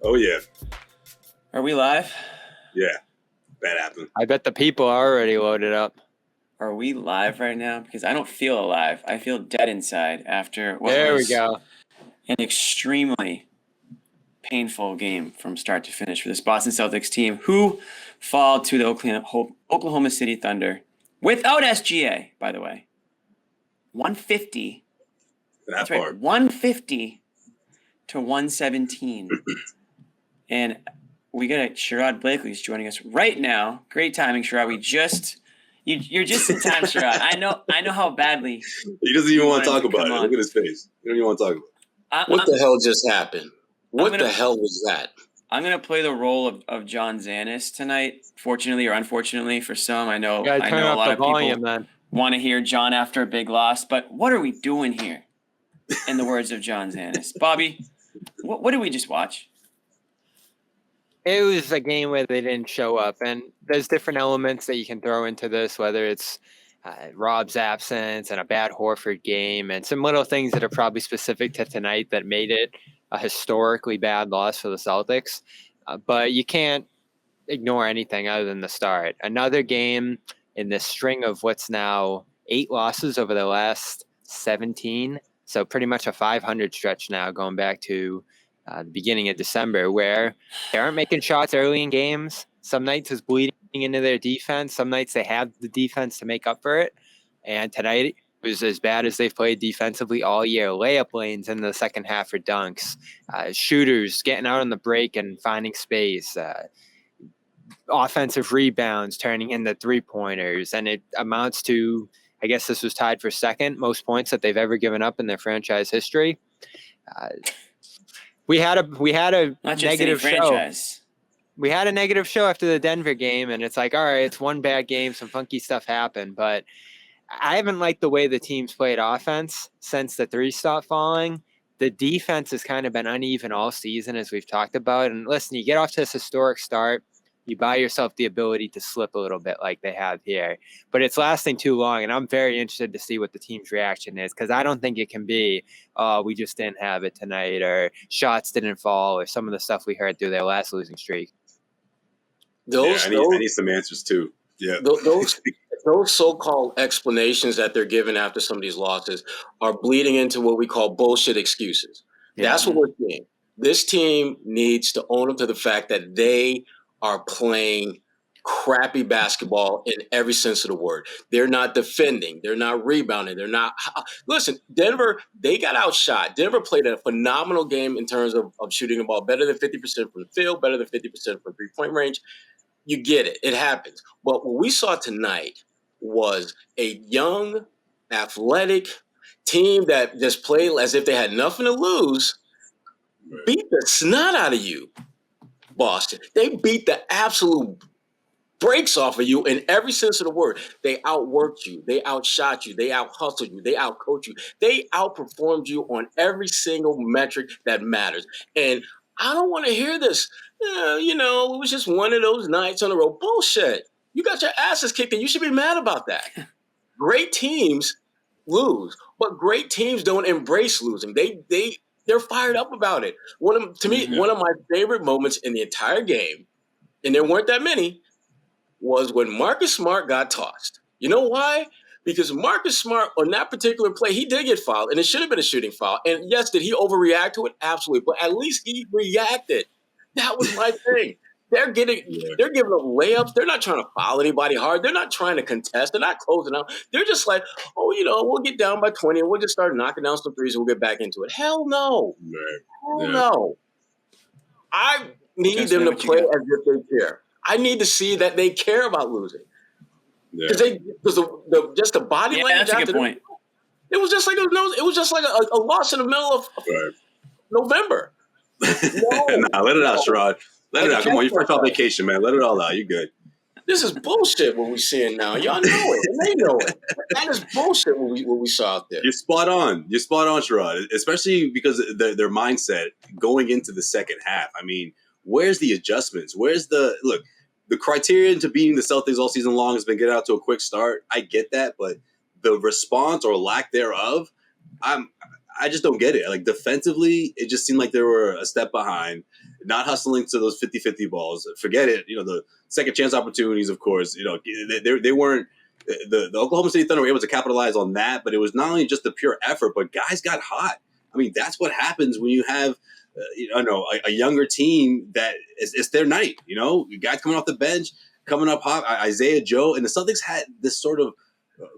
Oh, yeah. Are we live? Yeah. That happened. I bet the people are already loaded up. Are we live right now? Because I don't feel alive. I feel dead inside after what There we was go. an extremely painful game from start to finish for this Boston Celtics team, who fall to the Oklahoma City Thunder without SGA, by the way. 150. That's right. hard. 150 to 117. And we got Sherrod Blakely's joining us right now. Great timing, Sherrod. You're just in time, Sherrod. I know how badly. He doesn't even want to talk about it. Look at his face. He don't even want to talk about it. What the hell just happened? What the hell was that? I'm going to play the role of John Zanis tonight, fortunately or unfortunately for some. I know a lot of volume, people want to hear John after a big loss, but what are we doing here, in the words of John Zanis? Bobby, what did we just watch? It was a game where they didn't show up, and there's different elements that you can throw into this, whether it's Rob's absence and a bad Horford game and some little things that are probably specific to tonight that made it a historically bad loss for the Celtics. But you can't ignore anything other than the start. Another game in this string of what's now 8 losses over the last 17. So pretty much a 500 stretch now going back to the beginning of December, where they aren't making shots early in games. Some nights is bleeding into their defense. Some nights they have the defense to make up for it. And tonight was as bad as they've played defensively all year. Layup lanes in the second half for dunks. Shooters getting out on the break and finding space. Offensive rebounds turning into three-pointers. And it amounts to, I guess this was tied for second most points that they've ever given up in their franchise history. We had a negative show. We had a negative show after the Denver game, and it's like, all right, it's one bad game, some funky stuff happened, but I haven't liked the way the team's played offense since the 3 stopped falling. The defense has kind of been uneven all season, as we've talked about. And listen, you get off to this historic start, you buy yourself the ability to slip a little bit like they have here. But it's lasting too long, and I'm very interested to see what the team's reaction is, because I don't think it can be, we just didn't have it tonight, or shots didn't fall, or some of the stuff we heard through their last losing streak. I need some answers, too. Yeah. Those so-called explanations that they're giving after some of these losses are bleeding into what we call bullshit excuses. Yeah. That's what we're seeing. This team needs to own up to the fact that they are playing crappy basketball in every sense of the word. They're not defending. They're not rebounding. They're not. Listen, Denver, they got outshot. Denver played a phenomenal game in terms of shooting the ball, better than 50% from the field, better than 50% from three-point range. You get it. It happens. But what we saw tonight was a young, athletic team that just played as if they had nothing to lose, beat the snot out of you, Boston. They beat the absolute brakes off of you in every sense of the word. They outworked you. They outshot you. They outhustled you. They outcoached you. They outperformed you on every single metric that matters. And I don't want to hear this. It was just one of those nights on the road. Bullshit. You got your asses kicked, and you should be mad about that. Great teams lose, but great teams don't embrace losing. They're fired up about it. One of my favorite moments in the entire game, and there weren't that many, was when Marcus Smart got tossed. You know why? Because Marcus Smart, on that particular play, he did get fouled, and it should have been a shooting foul. And yes, did he overreact to it? Absolutely. But at least he reacted. That was my thing. They're giving up layups. They're not trying to foul anybody hard. They're not trying to contest. They're not closing out. They're just like, we'll get down by 20 and we'll just start knocking down some threes and we'll get back into it. Hell no. No. I need them to play as if they care. I need to see that they care about losing. Because just the body language. That's a good point. It was just like a loss in the middle of November. Let it out, Sherrod. Let it out. Come on, you're first on vacation, man. Let it all out. You're good. This is bullshit what we're seeing now. Y'all know it. And they know it. That is bullshit what we saw out there. You're spot on. Sherrod. Especially because their mindset going into the second half. I mean, where's the adjustments? The criterion to beating the Celtics all season long has been get out to a quick start. I get that, but the response or lack thereof, I just don't get it. Like defensively, it just seemed like they were a step behind. not hustling to those 50-50 balls. Forget it. The second chance opportunities, of course, they weren't. The Oklahoma City Thunder were able to capitalize on that, but it was not only just the pure effort, but guys got hot. I mean, that's what happens when you have, a younger team that it's their night. Guys coming off the bench, coming up hot. Isaiah Joe and the Celtics had this sort of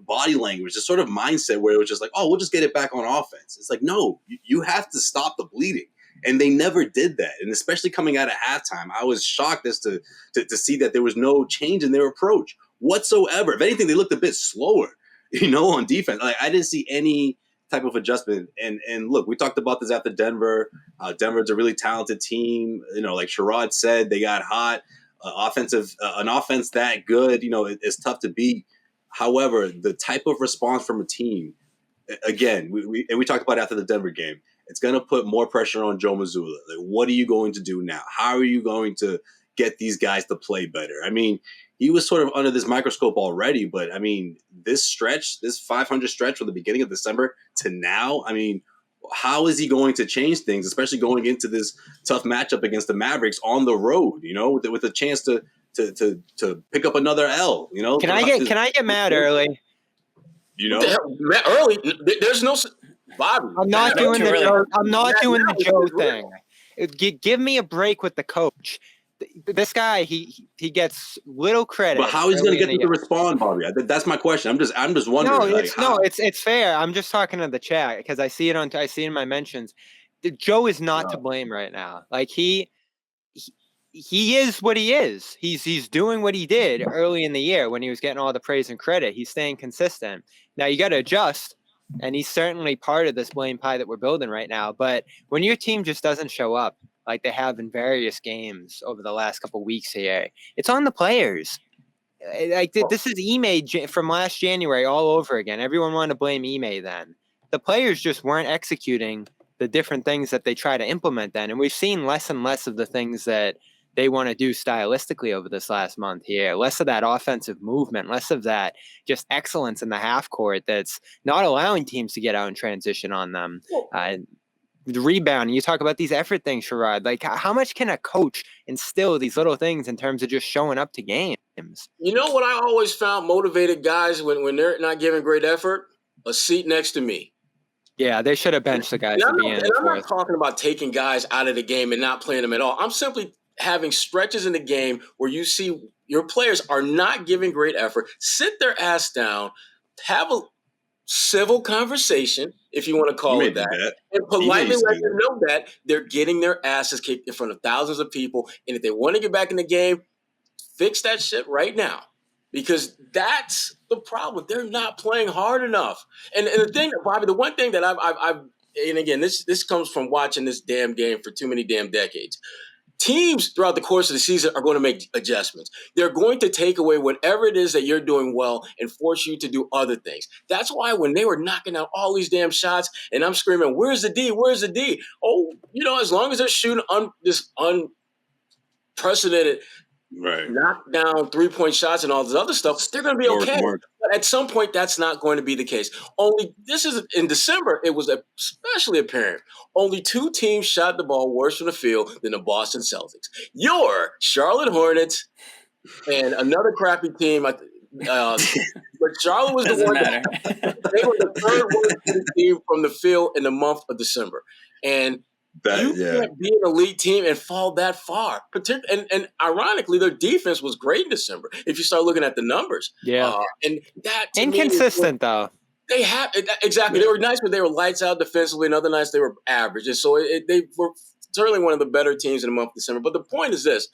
body language, this sort of mindset where it was just like, oh, we'll just get it back on offense. It's like, no, you have to stop the bleeding. And they never did that. And especially coming out of halftime, I was shocked as to see that there was no change in their approach whatsoever. If anything, they looked a bit slower, on defense. Like, I didn't see any type of adjustment. And look, we talked about this after Denver. Denver's a really talented team. Like Sherrod said, they got hot. An offense that good, it's tough to beat. However, the type of response from a team, again, we talked about it after the Denver game, it's going to put more pressure on Joe Mazzulla. Like, what are you going to do now? How are you going to get these guys to play better? I mean, he was sort of under this microscope already, but I mean, this 500 stretch from the beginning of December to now, I mean, how is he going to change things, especially going into this tough matchup against the Mavericks on the road, with a chance to pick up another L, Can I get mad early? Early? There's no Bobby. I'm not doing the Joe thing. Give me a break with the coach. This guy, he gets little credit. But how he's going to get them to respond, Bobby? That's my question. I'm just wondering. It's fair. I'm just talking to the chat because I see it in my mentions. Joe is not to blame right now. Like he is what he is. He's doing what he did early in the year when he was getting all the praise and credit. He's staying consistent. Now you got to adjust, and he's certainly part of this blame pie that we're building right now. But when your team just doesn't show up like they have in various games over the last couple of weeks here, it's on the players. Like this is Ime from last January all over again. Everyone wanted to blame Ime then. The players just weren't executing the different things that they try to implement then, and we've seen less and less of the things that they want to do stylistically over this last month here. Less of that offensive movement, less of that just excellence in the half court that's not allowing teams to get out and transition on them. The rebound, you talk about these effort things, Sherrod. Like, how much can a coach instill these little things in terms of just showing up to games? You know what I always found motivated guys when they're not giving great effort? A seat next to me. Yeah, they should have benched the guys to be in. I'm not talking about taking guys out of the game and not playing them at all. I'm simply having stretches in the game where you see your players are not giving great effort. Sit their ass down, have a civil conversation, if you want to call it that, and politely let them know that they're getting their asses kicked in front of thousands of people. And if they want to get back in the game, fix that shit right now. Because that's the problem. They're not playing hard enough. And the thing, Bobby, the one thing that I've and again, this comes from watching this damn game for too many damn decades. Teams throughout the course of the season are going to make adjustments. They're going to take away whatever it is that you're doing well and force you to do other things. That's why when they were knocking out all these damn shots and I'm screaming, where's the D? Where's the D? Oh, as long as they're shooting this unprecedented knock down 3-point shots and all this other stuff, they're going to be okay. But at some point, that's not going to be the case. Only this is in December, it was especially apparent. Only 2 teams shot the ball worse from the field than the Boston Celtics. Your Charlotte Hornets and another crappy team. But Charlotte was the one. They were the third worst team from the field in the month of December. And you can't be an elite team and fall that far. And ironically, their defense was great in December. If you start looking at the numbers, and that inconsistent though. They have exactly. They were nice, but they were lights out defensively. And other nights they were average. And so they were certainly one of the better teams in the month of December. But the point is this: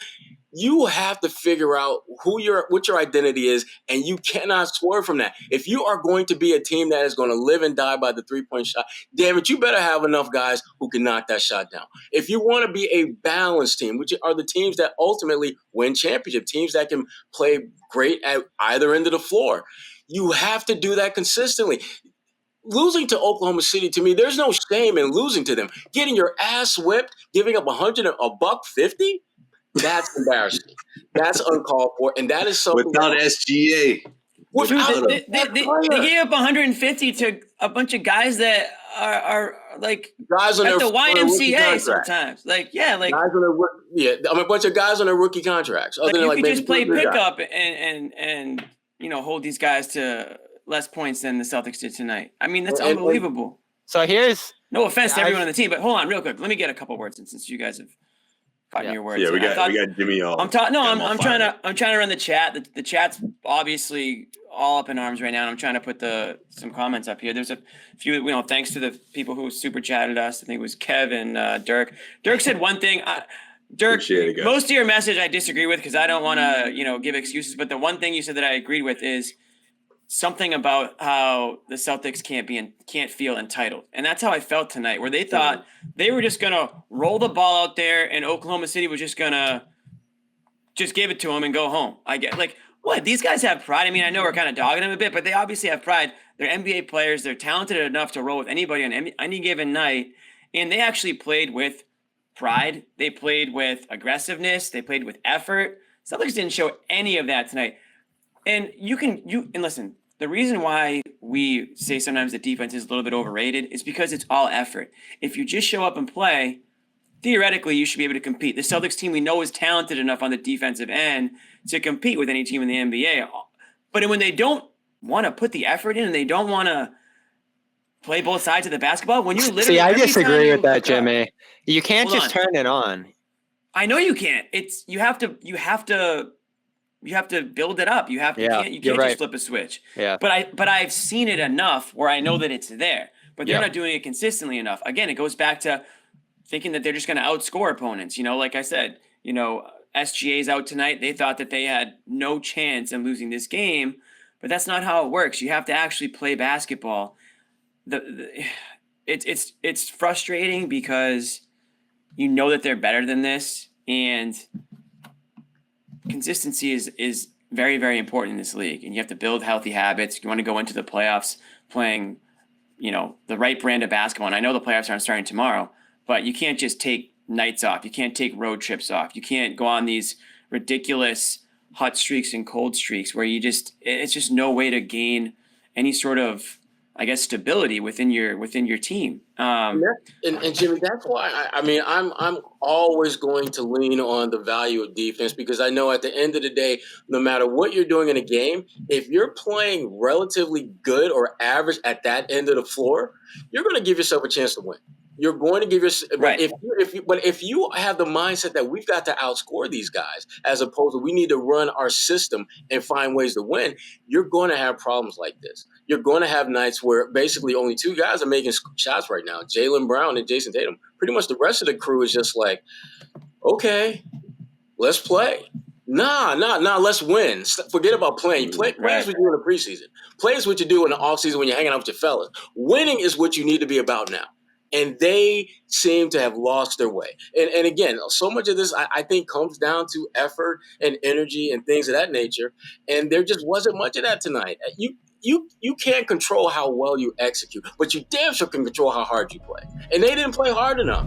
you have to figure out what your identity is, and you cannot swerve from that. If you are going to be a team that is going to live and die by the 3-point shot, damn it, you better have enough guys who can knock that shot down. If you want to be a balanced team, which are the teams that ultimately win championship, teams that can play great at either end of the floor, you have to do that consistently. Losing to Oklahoma City, to me, there's no shame in losing to them. Getting your ass whipped, giving up $150. That's embarrassing. That's uncalled for, and that is something without SGA. Without Dude, they gave up 150 to a bunch of guys that are like guys on at their the rookie YMCA contract. sometimes. Like, yeah, like Guys on their, a bunch of guys on their rookie contracts. Other like than you like could maybe just play two guys. pickup and hold these guys to less points than the Celtics did tonight. I mean, that's unbelievable. So here's No offense to everyone on the team, but hold on real quick. Let me get a couple words in since you guys have gotten your words. Yeah, we in. got Jimmy all. I'm trying to run the chat. The chat's obviously all up in arms right now, and I'm trying to put some comments up here. There's a few, thanks to the people who super chatted us. I think it was Kev and Dirk. Dirk said one thing. Dirk, most of your message I disagree with because I don't want to, give excuses. But the one thing you said that I agreed with is something about how the Celtics can't feel entitled. And that's how I felt tonight, where they thought they were just going to roll the ball out there and Oklahoma City was just going to just give it to them and go home. I get what? These guys have pride. I mean, I know we're kind of dogging them a bit, but they obviously have pride. They're NBA players. They're talented enough to roll with anybody on any given night. And they actually played with pride. They played with aggressiveness. They played with effort. Celtics didn't show any of that tonight. And and listen, the reason why we say sometimes the defense is a little bit overrated is because it's all effort. If you just show up and play, theoretically you should be able to compete. The Celtics team we know is talented enough on the defensive end to compete with any team in the NBA. But when they don't want to put the effort in and they don't want to play both sides of the basketball, when you literally I disagree with that, Jimmy. You can't just turn it on. I know you can't. You have to build it up. You can't just flip a switch. Yeah. But I've seen it enough where I know that it's there. But they're not doing it consistently enough. Again, it goes back to thinking that they're just going to outscore opponents. Like I said, SGA's out tonight. They thought that they had no chance in losing this game, but that's not how it works. You have to actually play basketball. It's frustrating because you know that they're better than this, and consistency is very, very important in this league, and you have to build healthy habits. You want to go into the playoffs playing, the right brand of basketball. And I know the playoffs aren't starting tomorrow, but you can't just take nights off. You can't take road trips off. You can't go on these ridiculous hot streaks and cold streaks where it's just no way to gain any sort of, I guess, stability within your team. And Jimmy, that's why I'm always going to lean on the value of defense, because I know at the end of the day, no matter what you're doing in a game, if you're playing relatively good or average at that end of the floor, you're going to give yourself a chance to win. You're going to give yourself, right. If you have the mindset that we've got to outscore these guys, as opposed to we need to run our system and find ways to win, you're going to have problems like this. You're going to have nights where basically only two guys are making shots right now, Jaylen Brown and Jason Tatum. Pretty much the rest of the crew is just like, okay, let's play. Nah, let's win. Forget about playing. Play is what you do in the preseason. Play is what you do in the offseason when you're hanging out with your fellas. Winning is what you need to be about now. And they seem to have lost their way. And again, so much of this, I think, comes down to effort and energy and things of that nature. And there just wasn't much of that tonight. You can't control how well you execute, but you damn sure can control how hard you play. And they didn't play hard enough.